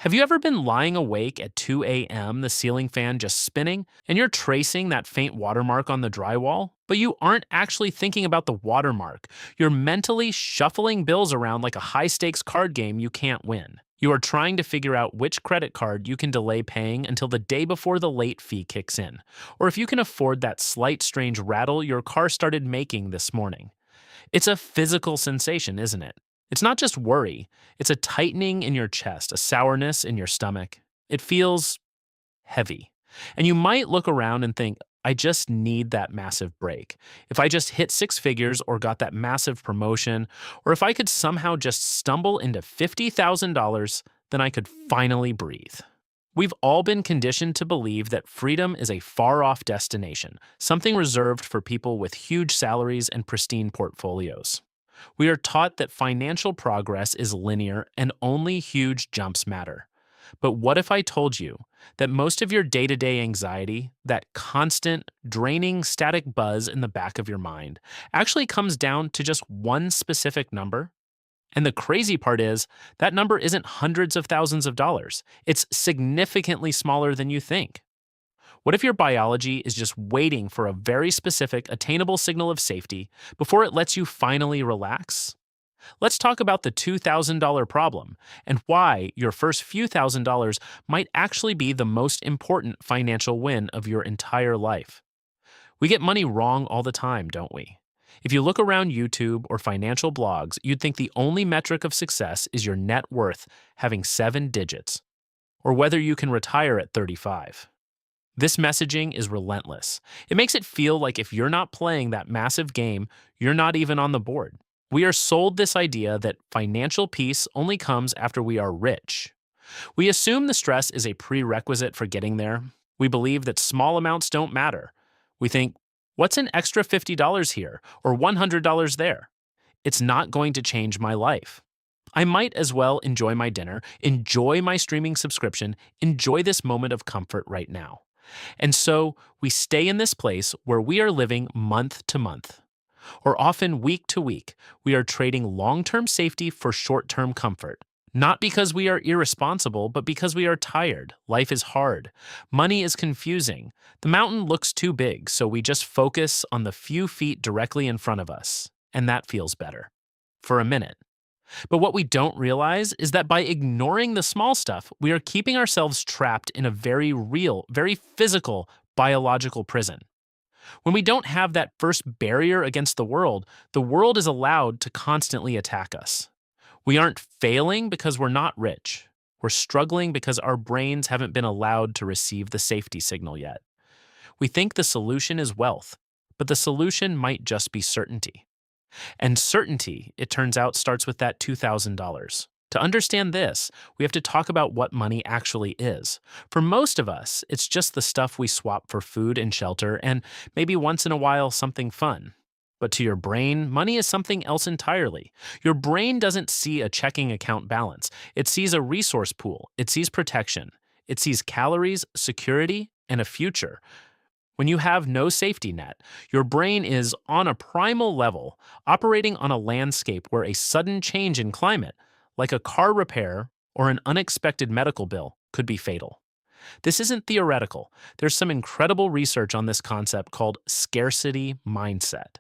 Have you ever been lying awake at 2 a.m., the ceiling fan just spinning, and you're tracing that faint watermark on the drywall, but you aren't actually thinking about the watermark? You're mentally shuffling bills around like a high stakes card game you can't win. You are trying to figure out which credit card you can delay paying until the day before the late fee kicks in, or if you can afford that slight strange rattle your car started making this morning. It's a physical sensation, isn't it? It's not just worry, it's a tightening in your chest, a sourness in your stomach. It feels heavy. And you might look around and think, I just need that massive break. If I just hit six figures or got that massive promotion, or if I could somehow just stumble into $50,000, then I could finally breathe. We've all been conditioned to believe that freedom is a far off destination, something reserved for people with huge salaries and pristine portfolios. We are taught that financial progress is linear and only huge jumps matter. But what if I told you that most of your day to day anxiety, that constant, draining, static buzz in the back of your mind, actually comes down to just one specific number? And the crazy part is, that number isn't hundreds of thousands of dollars. It's significantly smaller than you think. What if your biology is just waiting for a very specific, attainable signal of safety before it lets you finally relax? Let's talk about the $2,000 problem and why your first few thousand dollars might actually be the most important financial win of your entire life. We get money wrong all the time, don't we? If you look around YouTube or financial blogs, you'd think the only metric of success is your net worth having 7 digits, or whether you can retire at 35. This messaging is relentless. It makes it feel like if you're not playing that massive game, you're not even on the board. We are sold this idea that financial peace only comes after we are rich. We assume the stress is a prerequisite for getting there. We believe that small amounts don't matter. We think, what's an extra $50 here or $100 there? It's not going to change my life. I might as well enjoy my dinner, enjoy my streaming subscription, enjoy this moment of comfort right now. And so we stay in this place where we are living month to month, or often week to week. We are trading long-term safety for short-term comfort. Not because we are irresponsible, but because we are tired. Life is hard. Money is confusing. The mountain looks too big, so we just focus on the few feet directly in front of us. And that feels better. For a minute. But what we don't realize is that by ignoring the small stuff, we are keeping ourselves trapped in a very real, very physical, biological prison. When we don't have that first barrier against the world is allowed to constantly attack us. We aren't failing because we're not rich. We're struggling because our brains haven't been allowed to receive the safety signal yet. We think the solution is wealth, but the solution might just be certainty. And certainty, it turns out, starts with that $2,000. To understand this, we have to talk about what money actually is. For most of us, it's just the stuff we swap for food and shelter, and maybe once in a while something fun. But to your brain, money is something else entirely. Your brain doesn't see a checking account balance. It sees a resource pool. It sees protection. It sees calories, security, and a future. When you have no safety net, your brain is, on a primal level, operating on a landscape where a sudden change in climate, like a car repair or an unexpected medical bill, could be fatal. This isn't theoretical. There's some incredible research on this concept called scarcity mindset.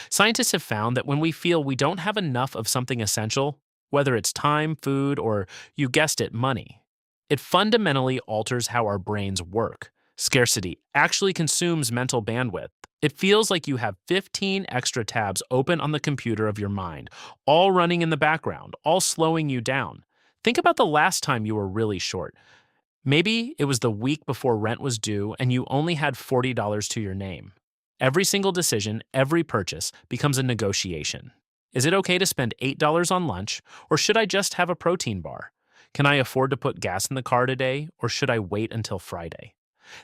Scientists have found that when we feel we don't have enough of something essential, whether it's time, food, or, you guessed it, money, it fundamentally alters how our brains work. Scarcity actually consumes mental bandwidth. It feels like you have 15 extra tabs open on the computer of your mind, all running in the background, all slowing you down. Think about the last time you were really short. Maybe it was the week before rent was due and you only had $40 to your name. Every single decision, every purchase becomes a negotiation. Is it okay to spend $8 on lunch, or should I just have a protein bar? Can I afford to put gas in the car today, or should I wait until Friday?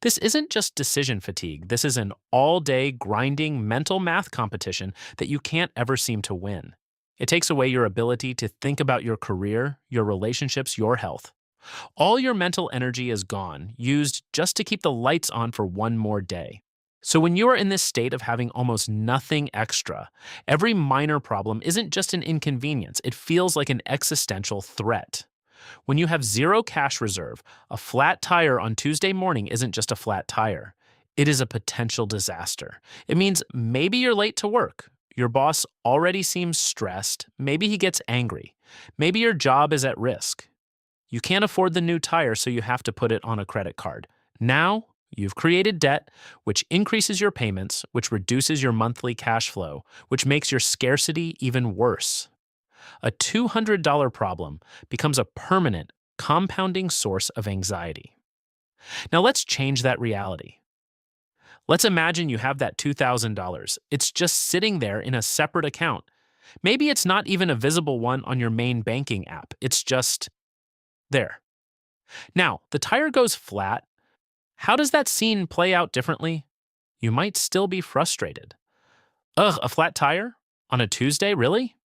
This isn't just decision fatigue. This is an all-day grinding mental math competition that you can't ever seem to win. It takes away your ability to think about your career, your relationships, your health. All your mental energy is gone, used just to keep the lights on for one more day. So when you are in this state of having almost nothing extra, every minor problem isn't just an inconvenience. It feels like an existential threat. When you have zero cash reserve, a flat tire on Tuesday morning isn't just a flat tire. It is a potential disaster. It means maybe you're late to work. Your boss already seems stressed. Maybe he gets angry. Maybe your job is at risk. You can't afford the new tire, so you have to put it on a credit card. Now, you've created debt, which increases your payments, which reduces your monthly cash flow, which makes your scarcity even worse. A $200 problem becomes a permanent, compounding source of anxiety. Now let's change that reality. Let's imagine you have that $2,000. It's just sitting there in a separate account. Maybe it's not even a visible one on your main banking app. It's just there. Now, the tire goes flat. How does that scene play out differently? You might still be frustrated. Ugh, a flat tire? On a Tuesday, really?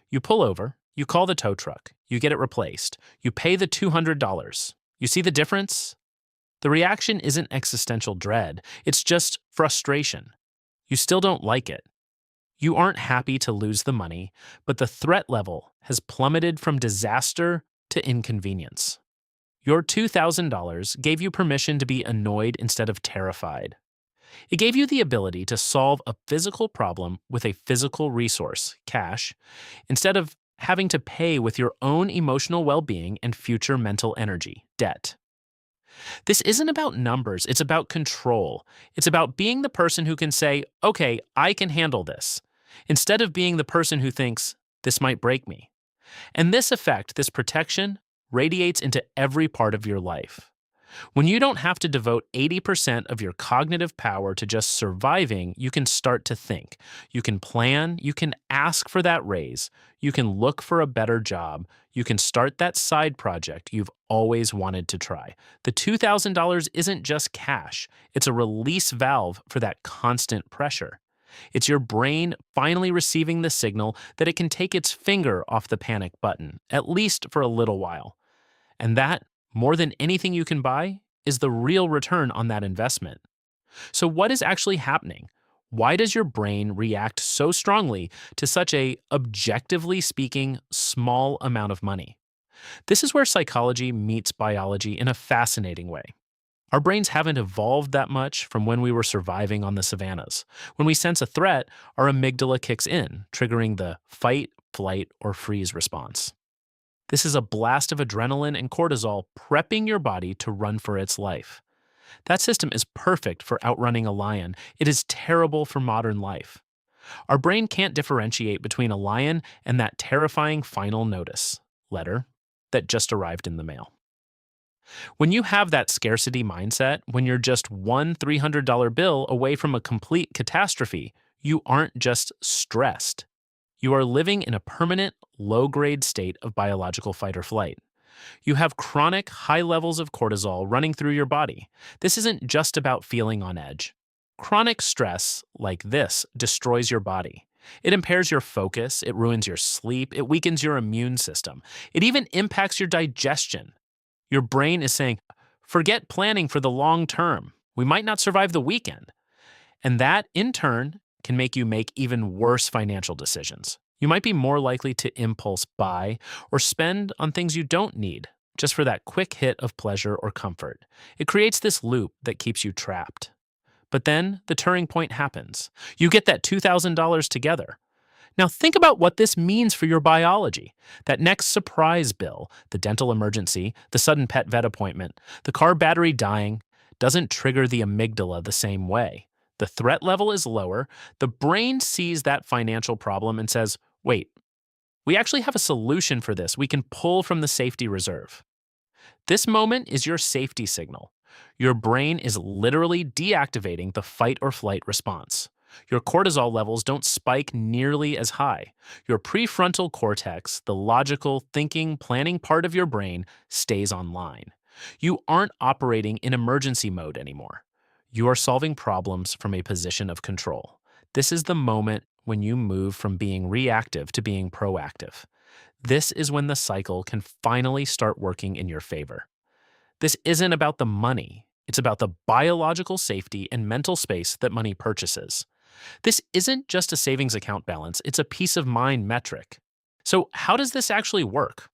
You pull over, you call the tow truck, you get it replaced, you pay the $200. You see the difference? The reaction isn't existential dread, it's just frustration. You still don't like it. You aren't happy to lose the money, but the threat level has plummeted from disaster to inconvenience. Your $2,000 gave you permission to be annoyed instead of terrified. It gave you the ability to solve a physical problem with a physical resource, cash, instead of having to pay with your own emotional well-being and future mental energy, debt. This isn't about numbers, it's about control. It's about being the person who can say, okay, I can handle this, instead of being the person who thinks, this might break me. And this effect, this protection, radiates into every part of your life. When you don't have to devote 80% of your cognitive power to just surviving, you can start to think. You can plan, you can ask for that raise, you can look for a better job, you can start that side project you've always wanted to try. The $2,000 isn't just cash, it's a release valve for that constant pressure. It's your brain finally receiving the signal that it can take its finger off the panic button, at least for a little while. And that, more than anything you can buy, is the real return on that investment. So what is actually happening? Why does your brain react so strongly to such a, objectively speaking, small amount of money? This is where psychology meets biology in a fascinating way. Our brains haven't evolved that much from when we were surviving on the savannas. When we sense a threat, our amygdala kicks in, triggering the fight, flight, or freeze response. This is a blast of adrenaline and cortisol prepping your body to run for its life. That system is perfect for outrunning a lion. It is terrible for modern life. Our brain can't differentiate between a lion and that terrifying final notice letter that just arrived in the mail. When you have that scarcity mindset, when you're just one $300 bill away from a complete catastrophe, you aren't just stressed. You are living in a permanent, low-grade state of biological fight or flight. You have chronic, high levels of cortisol running through your body. This isn't just about feeling on edge. Chronic stress, like this, destroys your body. It impairs your focus, it ruins your sleep, it weakens your immune system. It even impacts your digestion. Your brain is saying, forget planning for the long term. We might not survive the weekend. And that, in turn, can make you make even worse financial decisions. You might be more likely to impulse buy or spend on things you don't need, just for that quick hit of pleasure or comfort. It creates this loop that keeps you trapped. But then the turning point happens. You get that $2,000 together. Now think about what this means for your biology. That next surprise bill, the dental emergency, the sudden pet vet appointment, the car battery dying, doesn't trigger the amygdala the same way. The threat level is lower. The brain sees that financial problem and says, wait, we actually have a solution for this. We can pull from the safety reserve. This moment is your safety signal. Your brain is literally deactivating the fight or flight response. Your cortisol levels don't spike nearly as high. Your prefrontal cortex, the logical, thinking, planning part of your brain, stays online. You aren't operating in emergency mode anymore. You are solving problems from a position of control. This is the moment when you move from being reactive to being proactive. This is when the cycle can finally start working in your favor. This isn't about the money. It's about the biological safety and mental space that money purchases. This isn't just a savings account balance, it's a peace of mind metric. So how does this actually work?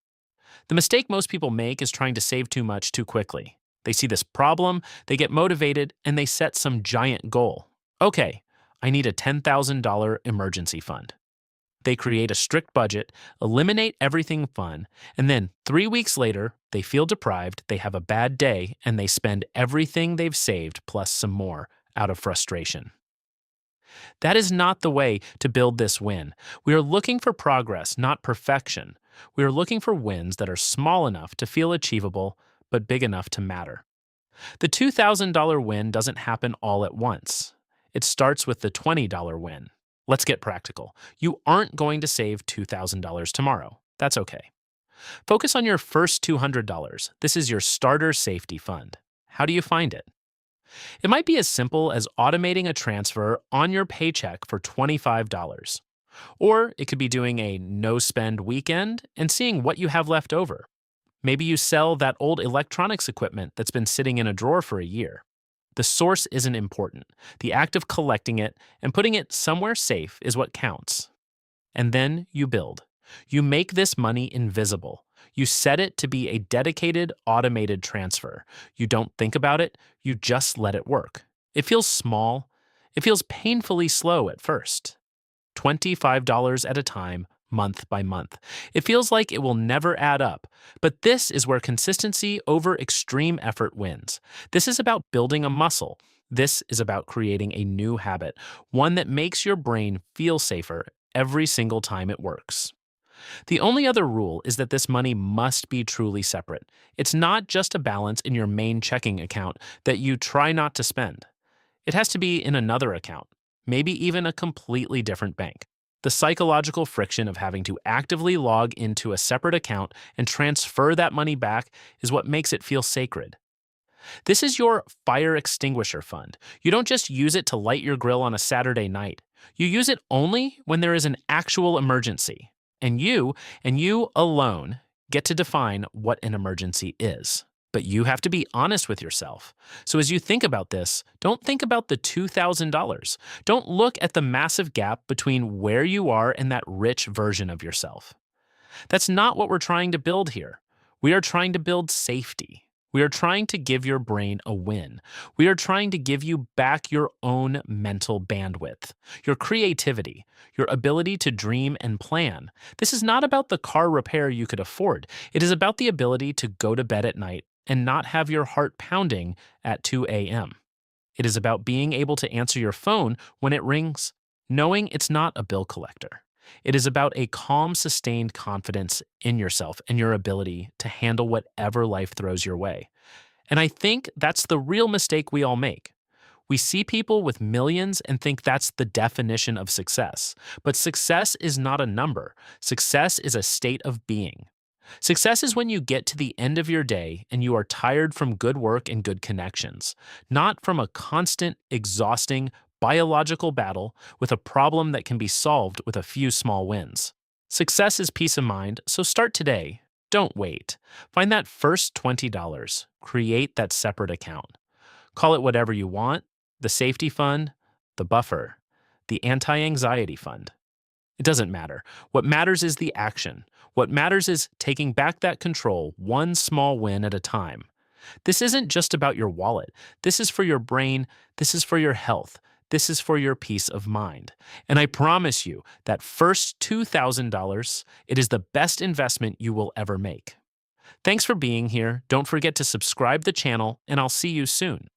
The mistake most people make is trying to save too much too quickly. They see this problem, they get motivated, and they set some giant goal. Okay, I need a $10,000 emergency fund. They create a strict budget, eliminate everything fun, and then 3 weeks later, they feel deprived, they have a bad day, and they spend everything they've saved plus some more out of frustration. That is not the way to build this win. We are looking for progress, not perfection. We are looking for wins that are small enough to feel achievable, but big enough to matter. The $2,000 win doesn't happen all at once. It starts with the $20 win. Let's get practical. You aren't going to save $2,000 tomorrow. That's okay. Focus on your first $200. This is your starter safety fund. How do you find it? It might be as simple as automating a transfer on your paycheck for $25. Or it could be doing a no-spend weekend and seeing what you have left over. Maybe you sell that old electronics equipment that's been sitting in a drawer for a year. The source isn't important. The act of collecting it and putting it somewhere safe is what counts. And then you build. You make this money invisible. You set it to be a dedicated, automated transfer. You don't think about it, you just let it work. It feels small. It feels painfully slow at first. $25 at a time, month by month. It feels like it will never add up, but this is where consistency over extreme effort wins. This is about building a muscle. This is about creating a new habit, one that makes your brain feel safer every single time it works. The only other rule is that this money must be truly separate. It's not just a balance in your main checking account that you try not to spend. It has to be in another account, maybe even a completely different bank. The psychological friction of having to actively log into a separate account and transfer that money back is what makes it feel sacred. This is your fire extinguisher fund. You don't just use it to light your grill on a Saturday night. You use it only when there is an actual emergency. And you alone get to define what an emergency is. But you have to be honest with yourself. So as you think about this, don't think about the $2,000. Don't look at the massive gap between where you are and that rich version of yourself. That's not what we're trying to build here. We are trying to build safety. We are trying to give your brain a win. We are trying to give you back your own mental bandwidth, your creativity, your ability to dream and plan. This is not about the car repair you could afford. It is about the ability to go to bed at night and not have your heart pounding at 2 a.m. It is about being able to answer your phone when it rings, knowing it's not a bill collector. It is about a calm, sustained confidence in yourself and your ability to handle whatever life throws your way. And I think that's the real mistake we all make. We see people with millions and think that's the definition of success. But success is not a number. Success is a state of being. Success is when you get to the end of your day and you are tired from good work and good connections, not from a constant, exhausting, biological battle with a problem that can be solved with a few small wins. Success is peace of mind, so start today. Don't wait. Find that first $20. Create that separate account. Call it whatever you want, the safety fund, the buffer, the anti-anxiety fund. It doesn't matter. What matters is the action. What matters is taking back that control one small win at a time. This isn't just about your wallet. This is for your brain. This is for your health. This is for your peace of mind. And I promise you, that first $2,000, it is the best investment you will ever make. Thanks for being here. Don't forget to subscribe the channel, and I'll see you soon.